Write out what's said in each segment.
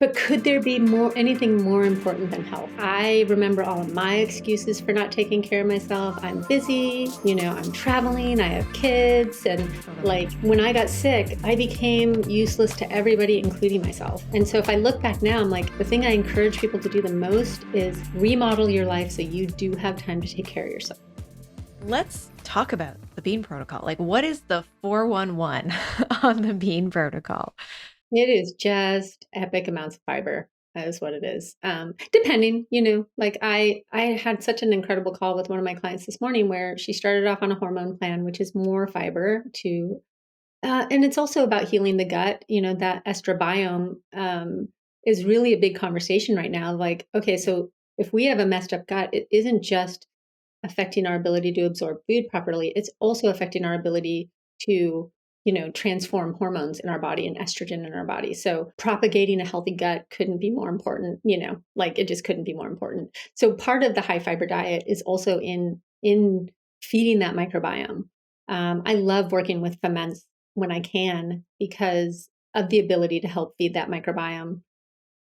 But could there be anything more important than health? I remember all of my excuses for not taking care of myself. I'm busy, I'm traveling, I have kids. And Totally. like when I got sick, I became useless to everybody, including myself. And so if I look back now, I'm like, the thing I encourage people to do the most is remodel your life so you do have time to take care of yourself. Let's talk about the bean protocol. Like, what is the 411 on the bean protocol? It is just epic amounts of fiber. That is what it is. Depending, like I had such an incredible call with one of my clients this morning where she started off on a hormone plan, which is more fiber and it's also about healing the gut. That estrobiome is really a big conversation right now. Like, okay, so if we have a messed up gut, it isn't just affecting our ability to absorb food properly. It's also affecting our ability to, transform hormones in our body and estrogen in our body. So propagating a healthy gut couldn't be more important, like it just couldn't be more important. So part of the high fiber diet is also in feeding that microbiome. I love working with ferments when I can because of the ability to help feed that microbiome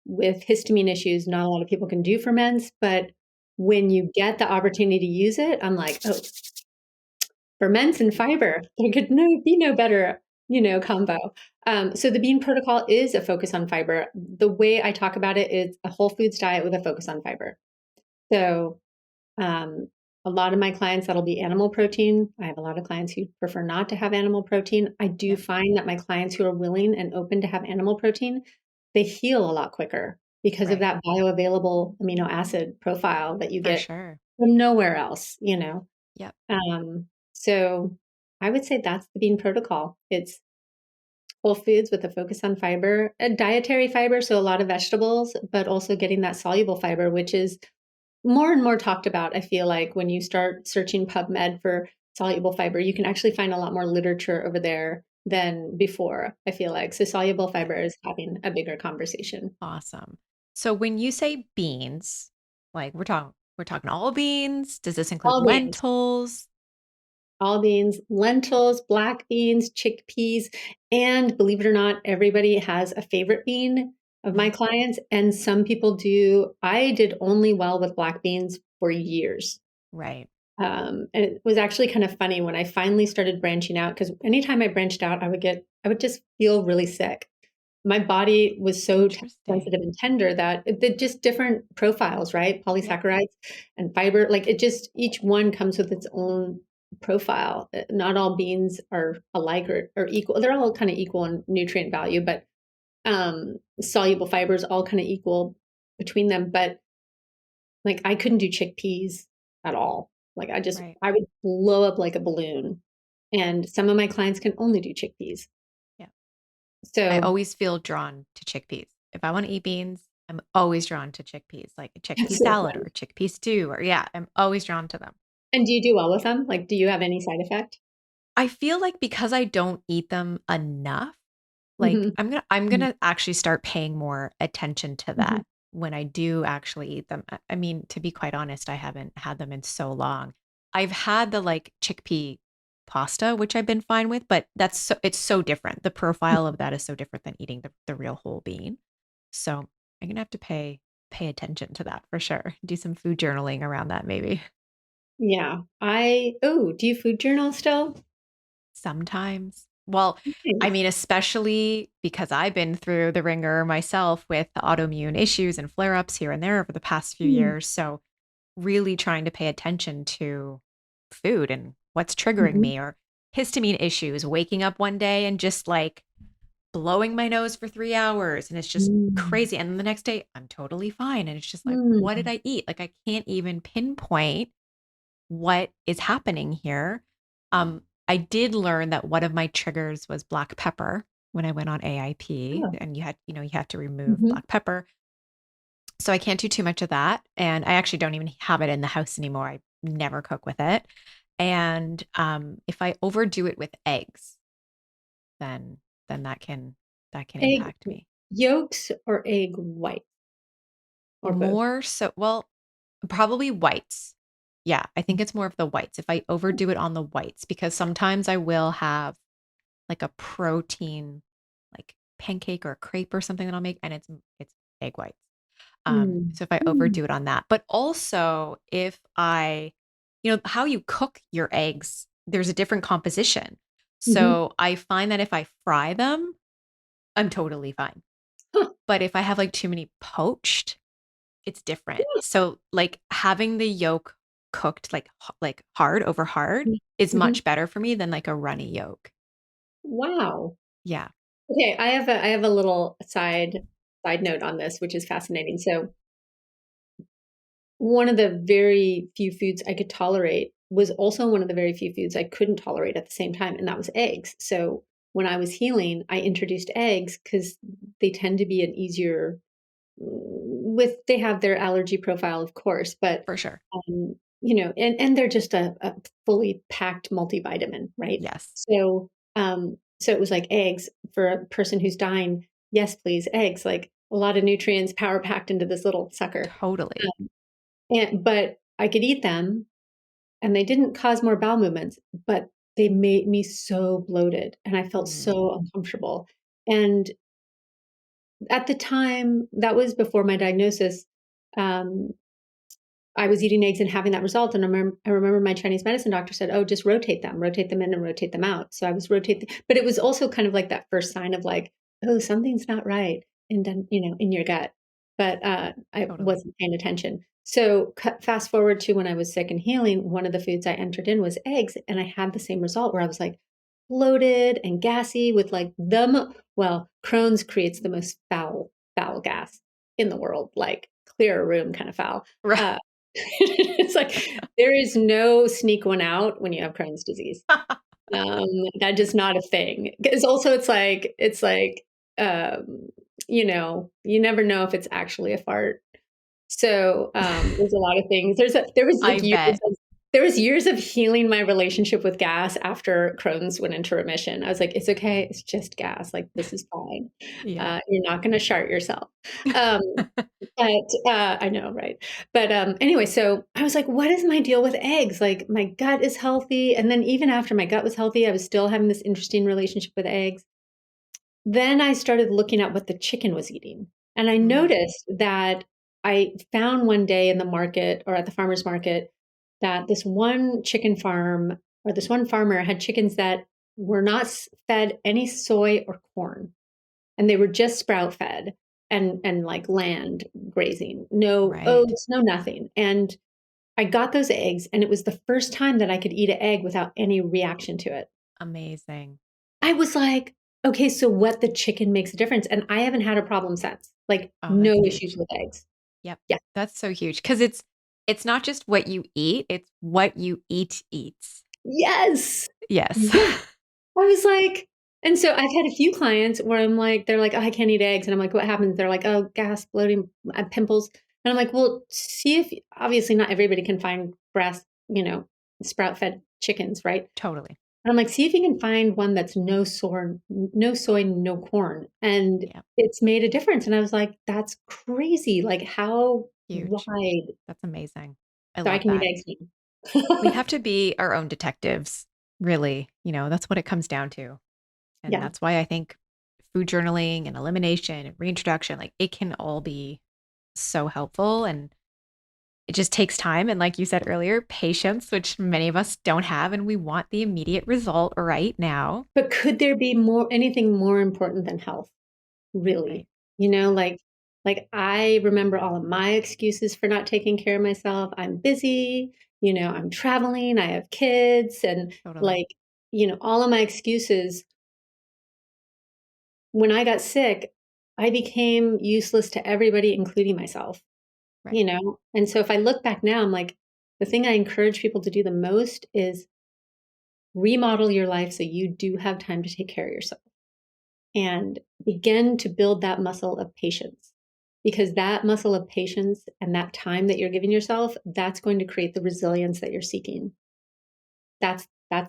with histamine issues. Not a lot of people can do ferments, but when you get the opportunity to use it, I'm like, oh, ferments and fiber. There could be no better, combo. So the bean protocol is a focus on fiber. The way I talk about it is a whole foods diet with a focus on fiber. So um, a lot of my clients, that'll be animal protein. I have a lot of clients who prefer not to have animal protein. I do Yep. find that my clients who are willing and open to have animal protein, they heal a lot quicker because of Right. that bioavailable amino acid profile that you For get sure. from nowhere else. Yep. So I would say that's the bean protocol. It's whole foods with a focus on fiber, a dietary fiber, so a lot of vegetables, but also getting that soluble fiber, which is more and more talked about. I feel like when you start searching PubMed for soluble fiber, you can actually find a lot more literature over there than before, I feel like. So soluble fiber is having a bigger conversation. Awesome. So when you say beans, like we're talking all beans. Does this include All beans, lentils? all beans, lentils, black beans, chickpeas, and believe it or not, everybody has a favorite bean of my Mhm. clients. And some people do. I did only well with black beans for years. Right. And it was actually kind of funny when I finally started branching out because anytime I branched out, I would just feel really sick. My body was so Interesting. sensitive and tender that just different profiles, right? Yep. Polysaccharides and fiber, like it just, each one comes with its own profile. Not all beans are alike or equal. They're all kind of equal in nutrient value, but soluble fibers all kind of equal between them. But like I couldn't do chickpeas at all. Like Right. I would blow up like a balloon. And some of my clients can only do chickpeas. Yeah. I So always feel drawn to chickpeas. If I want to eat beans, I'm always drawn to chickpeas, like a chickpea that's so salad or fun. a chickpea stew, or yeah, I'm always drawn to them. And do you do well with them? Like, do you have any side effect? I feel like because I don't eat them enough, like Mhm. I'm Mhm. gonna actually start paying more attention to Mhm. that when I do actually eat them. I mean, to be quite honest, I haven't had them in so long. I've had the like chickpea pasta, which I've been fine with, but it's so different. The profile of that is so different than eating the real whole bean. So I'm gonna have to pay attention to that for sure. Do some food journaling around that maybe. Yeah. Do you food journal still? Sometimes. Well, I Nice. mean, especially because I've been through the ringer myself with the autoimmune issues and flare ups here and there over the past few Mm. years. So, really trying to pay attention to food and what's triggering Mhm. me or histamine issues, waking up one day and just like blowing my nose for 3 hours. And it's just Mm. crazy. And then the next day, I'm totally fine. And it's just like, what did Mm. I eat? Like, I can't even pinpoint what is happening here. I did learn that one of my triggers was black pepper when I went on AIP, Oh. and you have to remove Mhm. black pepper. So I can't do too much of that, and I actually don't even have it in the house anymore. I never cook with it. And if I overdo it with eggs, then that can Egg impact me. yolks or egg white or both? More so, well, probably whites. Yeah, I think it's more of the whites. If I overdo it on the whites, because sometimes I will have like a protein, like pancake or a crepe or something that I'll make, and it's egg whites. Mm. So if I Mm. overdo it on that, but also if I, how you cook your eggs, there's a different composition. Mhm. So I find that if I fry them, I'm totally fine. Huh. But if I have like too many poached, it's different. Yeah. So like having the yolk cooked like hard over hard Mm. is Mhm. much better for me than like a runny yolk. Wow. Yeah, Okay, I have a little side note on this, which is fascinating. So, one of the very few foods I could tolerate was also one of the very few foods I couldn't tolerate at the same time, and that was eggs. So, when I was healing, I introduced eggs because they tend to be an easier with they have their allergy profile, of course, but, for sure. and they're just a fully packed multivitamin, right? Yes, So it was like eggs for a person who's dying, yes, please, eggs, like, a lot of nutrients power packed into this little sucker. totally. But I could eat them, and they didn't cause more bowel movements, but they made me so bloated, and I felt Mm, so uncomfortable, and at the time, that was before my diagnosis, um, I was eating eggs and having that result, and I remember my Chinese medicine doctor said, "Oh, just rotate them in and rotate them out." So I was rotating, but it was also kind of like that first sign of like, "Oh, something's not right," and then, in your gut. But, I totally. wasn't paying attention. So fast forward to when I was sick and healing, one of the foods I entered in was eggs, and I had the same result where I was, like, bloated and gassy with, like, Crohn's creates the most foul gas in the world, like, clear a room kind of foul. Right. Uh, it's like there is no sneak one out when you have Crohn's disease. Um, that is not a thing. Because also it's like, you never know if it's actually a fart. So, there's a lot of things. There was I like bet. years of healing my relationship with gas after Crohn's went into remission. I was like, "It's okay. It's just gas. Like, this is fine. Yeah. You're not gonna shart yourself." Um, I know, right? But, anyway, so I was like, "What is my deal with eggs?" Like, my gut is healthy, and then even after my gut was healthy, I was still having this interesting relationship with eggs. Then I started looking at what the chicken was eating, and I Mm, noticed that I found one day in the market or at the farmer's market that this one chicken farm or this one farmer had chickens that were not fed any soy or corn, and they were just sprout fed and like land grazing, no right. oats, no nothing. And I got those eggs, and it was the first time that I could eat an egg without any reaction to it. Amazing. I was like, "Okay, so what the chicken makes a difference," and I haven't had a problem since, like, Oh, no that's issues huge. with eggs. Yep. Yeah. That's so huge because it's not just what you eat, it's what you eat eats. Yes! Yes. Yeah. I was like and so I've had a few clients where I'm like they're like, "Oh, I can't eat eggs," and I'm like, "What happens?" They're like, "Oh, gas, bloating, pimples," and I'm like, "Well, see if" obviously not everybody can find sprout-fed chickens, right? Totally. And I'm like, "See if you can find one that's no soy, no corn," and Yeah. it's made a difference, and I was like, "That's crazy, like, how Huge. wide" That's amazing. I so I love can eat that. eggs now. We have to be our own detectives, really. That's what it comes down to. And Yeah, that's why I think food journaling and elimination and reintroduction, like it can all be so helpful. And it just takes time. And like you said earlier, patience, which many of us don't have. And we want the immediate result right now. but could there be anything more important than health? Really? Right. You know, Yeah, like, I remember all of my excuses for not taking care of myself. I'm busy, I'm traveling, I have kids, and, totally. like, all of my excuses. When I got sick, I became useless to everybody, including myself, Right. And so if I look back now, I'm like, the thing I encourage people to do the most is remodel your life so you do have time to take care of yourself and begin to build that muscle of patience. Because that muscle of patience and that time that you're giving yourself, that's going to create the resilience that you're seeking. That's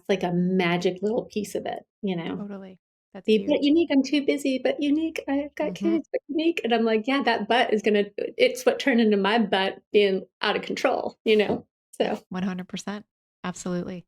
like a magic little piece of it. Totally. That's The "But huge. unique, I'm too busy, but unique, I've got Hmm. kids, but unique," and I'm like, "Yeah, that butt is gonna it's what turned into my butt being out of control," Yeah. So, 100%. Absolutely.